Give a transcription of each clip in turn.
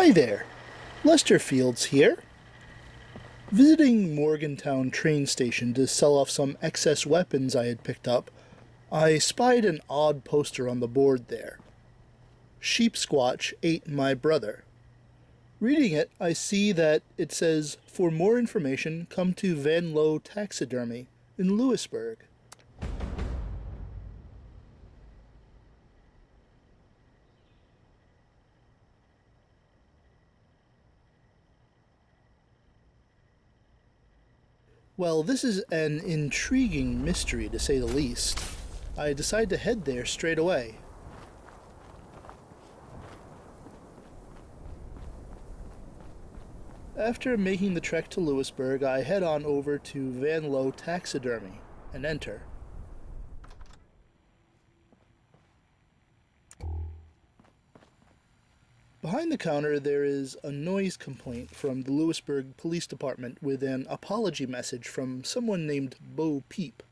Hi there, Lester Fields here. Visiting Morgantown train station to sell off some excess weapons I had picked up, I spied an odd poster on the board there. Sheepsquatch ate my brother. Reading it, I see that it says, "For more information, come to Van Lowe Taxidermy in Lewisburg." Well, this is an intriguing mystery, to say the least. I decide to head there straight away. After making the trek to Lewisburg, I head on over to Van Lowe Taxidermy and enter. Behind the counter, there is a noise complaint from the Lewisburg Police Department with an apology message from someone named Bo Peep,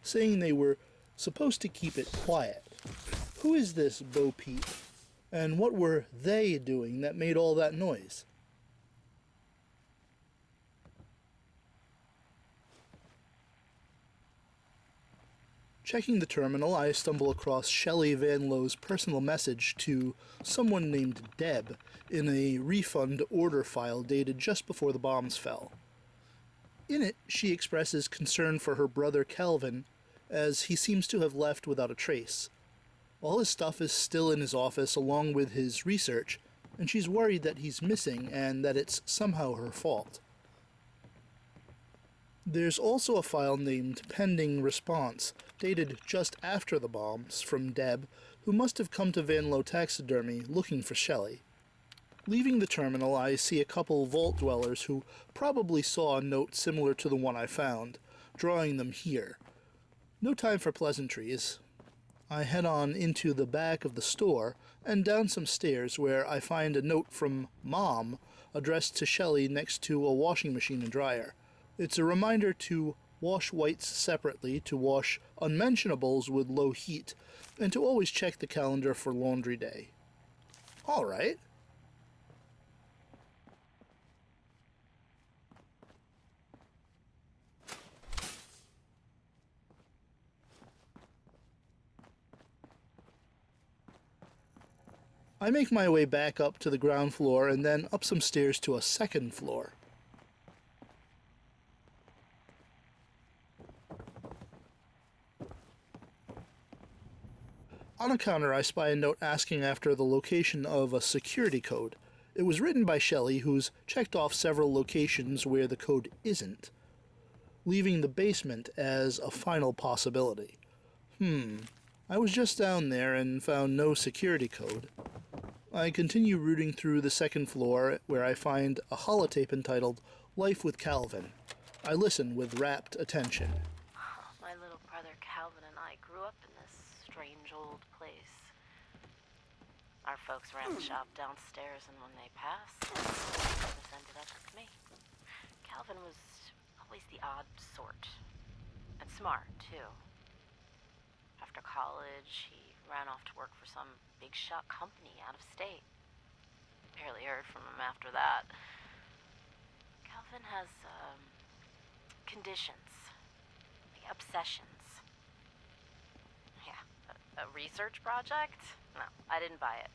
saying they were supposed to keep it quiet. Who is this Bo Peep? And what were they doing that made all that noise? Checking the terminal, I stumble across Shelley Van Lowe's personal message to someone named Deb in a refund order file dated just before the bombs fell. In it, she expresses concern for her brother Calvin, as he seems to have left without a trace. All his stuff is still in his office along with his research, and she's worried that he's missing and that it's somehow her fault. There's also a file named Pending Response, dated just after the bombs, from Deb, who must have come to Van Lowe Taxidermy looking for Shelley. Leaving the terminal, I see a couple vault dwellers who probably saw a note similar to the one I found, drawing them here. No time for pleasantries. I head on into the back of the store and down some stairs where I find a note from Mom addressed to Shelley next to a washing machine and dryer. It's a reminder to wash whites separately, to wash unmentionables with low heat, and to always check the calendar for laundry day. All right. I make my way back up to the ground floor and then up some stairs to a second floor. On a counter, I spy a note asking after the location of a security code. It was written by Shelley, who's checked off several locations where the code isn't, leaving the basement as a final possibility. I was just down there and found no security code. I continue rooting through the second floor, where I find a holotape entitled "Life with Calvin." I listen with rapt attention. My little brother Calvin and I grew up in this strange old place. Our folks ran the shop downstairs, and when they passed, this ended up with me. Calvin was always the odd sort. And smart, too. After college, he ran off to work for some big shot company out of state. Barely heard from him after that. Calvin has, conditions. Like obsessions. Yeah, a research project? No, I didn't buy it.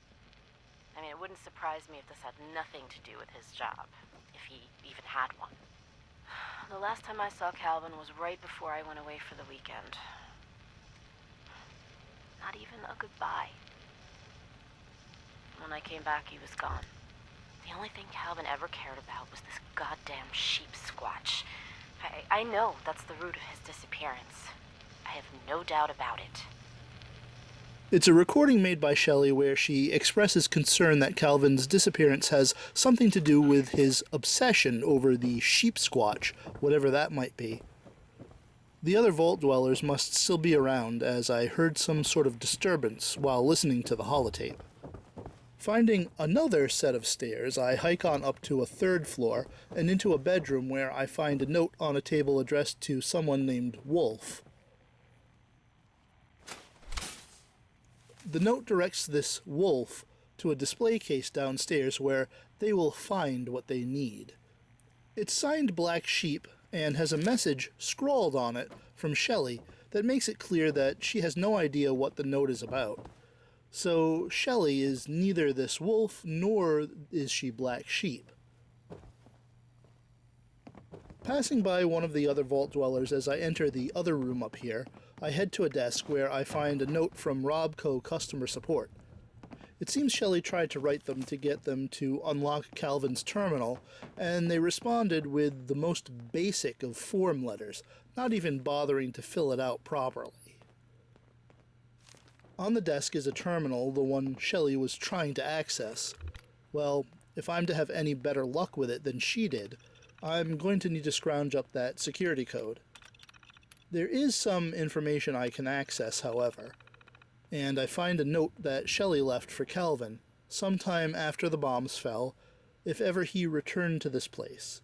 I mean, it wouldn't surprise me if this had nothing to do with his job, if he even had one. The last time I saw Calvin was right before I went away for the weekend. Not even a goodbye. When I came back, he was gone. The only thing Calvin ever cared about was this goddamn Sheepsquatch. I know that's the root of his disappearance. I have no doubt about it. It's a recording made by Shelley where she expresses concern that Calvin's disappearance has something to do with his obsession over the Sheepsquatch, whatever that might be. The other vault dwellers must still be around, as I heard some sort of disturbance while listening to the holotape. Finding another set of stairs, I hike on up to a third floor and into a bedroom where I find a note on a table addressed to someone named Wolf. The note directs this Wolf to a display case downstairs where they will find what they need. It's signed Black Sheep and has a message scrawled on it from Shelley that makes it clear that she has no idea what the note is about. So Shelley is neither this wolf nor is she Black Sheep. Passing by one of the other vault dwellers as I enter the other room up here, I head to a desk where I find a note from Robco customer support. It seems Shelley tried to write them to get them to unlock Calvin's terminal, and they responded with the most basic of form letters, not even bothering to fill it out properly. On the desk is a terminal, the one Shelley was trying to access. Well, if I'm to have any better luck with it than she did, I'm going to need to scrounge up that security code. There is some information I can access, however, and I find a note that Shelley left for Calvin, sometime after the bombs fell, if ever he returned to this place.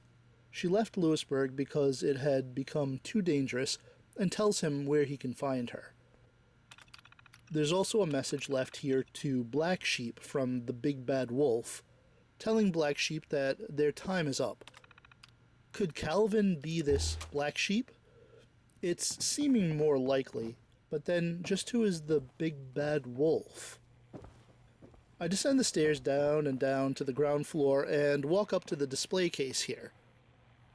She left Lewisburg because it had become too dangerous and tells him where he can find her. There's also a message left here to Black Sheep from the Big Bad Wolf, telling Black Sheep that their time is up. Could Calvin be this Black Sheep? It's seeming more likely, but then just who is the Big Bad Wolf? I descend the stairs down and down to the ground floor and walk up to the display case here.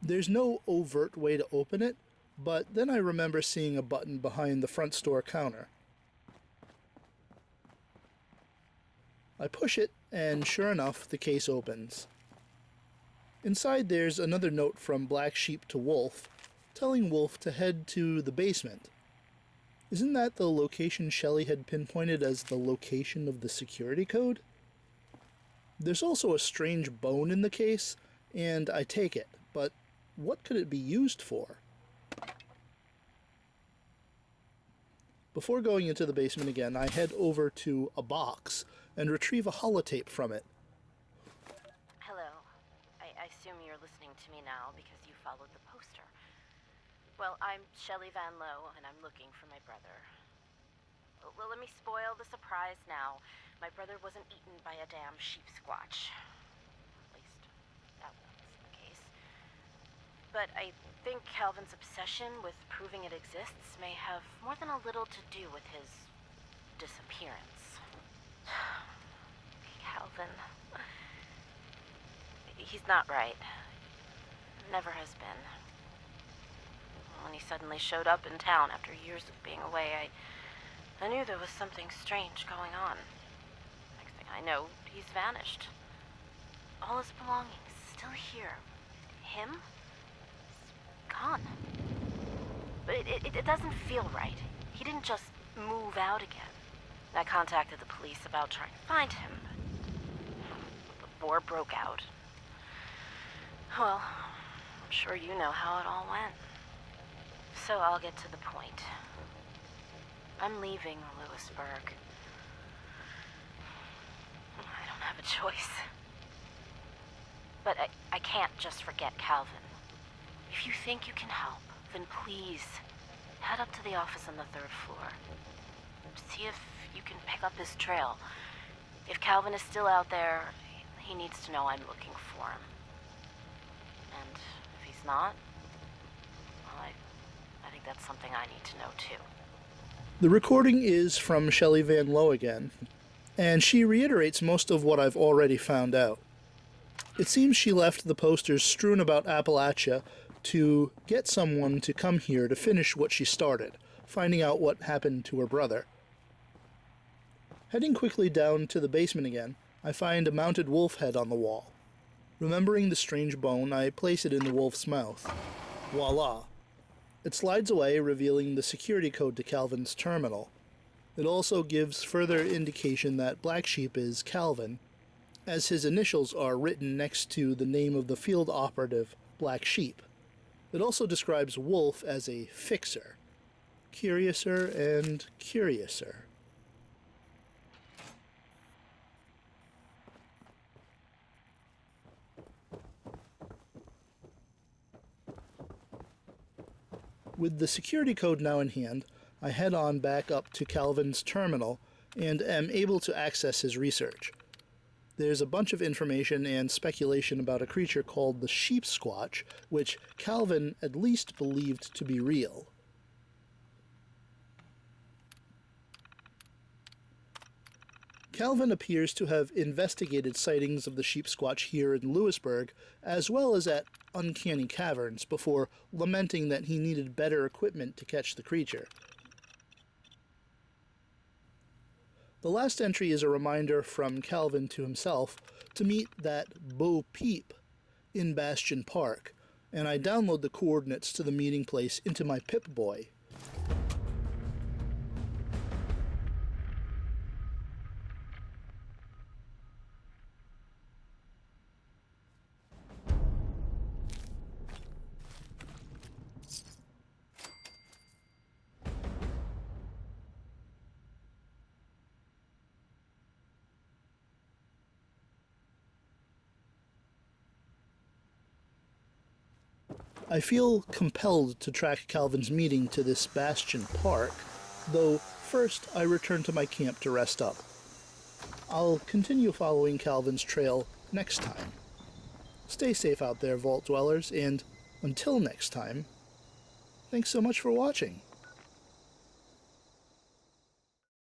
There's no overt way to open it, but then I remember seeing a button behind the front store counter. I push it, and sure enough, the case opens. Inside there's another note from Black Sheep to Wolf, telling Wolf to head to the basement. Isn't that the location Shelley had pinpointed as the location of the security code? There's also a strange bone in the case, and I take it, but what could it be used for? Before going into the basement again, I head over to a box and retrieve a holotape from it. Hello. I assume you're listening to me now because you followed the poster. Well, I'm Calvin van Lowe, and I'm looking for my brother. Well, let me spoil the surprise now. My brother wasn't eaten by a damn Sheepsquatch. At least, that was the case. But I think Calvin's obsession with proving it exists may have more than a little to do with his disappearance. Calvin. He's not right. Never has been. When he suddenly showed up in town after years of being away, I knew there was something strange going on. Next thing I know, he's vanished. All his belongings still here. Him? He's gone. But it doesn't feel right. He didn't just move out again. I contacted the police about trying to find him, but the war broke out. Well, I'm sure you know how it all went. So I'll get to the point. I'm leaving Lewisburg. I don't have a choice. But I can't just forget Calvin. If you think you can help, then please head up to the office on the 3rd floor. See if you can pick up his trail. If Calvin is still out there, he needs to know I'm looking for him. And if he's not, well, I think that's something I need to know too. The recording is from Calvin van Lowe again, and she reiterates most of what I've already found out. It seems she left the posters strewn about Appalachia to get someone to come here to finish what she started, finding out what happened to her brother. Heading quickly down to the basement again, I find a mounted wolf head on the wall. Remembering the strange bone, I place it in the wolf's mouth. Voila! It slides away, revealing the security code to Calvin's terminal. It also gives further indication that Black Sheep is Calvin, as his initials are written next to the name of the field operative, Black Sheep. It also describes Wolf as a fixer. Curiouser and curiouser. With the security code now in hand, I head on back up to Calvin's terminal and am able to access his research. There's a bunch of information and speculation about a creature called the Sheepsquatch, which Calvin at least believed to be real. Calvin appears to have investigated sightings of the Sheepsquatch here in Lewisburg, as well as at Uncanny Caverns, before lamenting that he needed better equipment to catch the creature. The last entry is a reminder from Calvin to himself to meet that Bo Peep in Bastion Park, and I download the coordinates to the meeting place into my Pip-Boy. I feel compelled to track Calvin's meeting to this Bastion Park, though first I return to my camp to rest up. I'll continue following Calvin's trail next time. Stay safe out there, Vault Dwellers, and until next time, thanks so much for watching.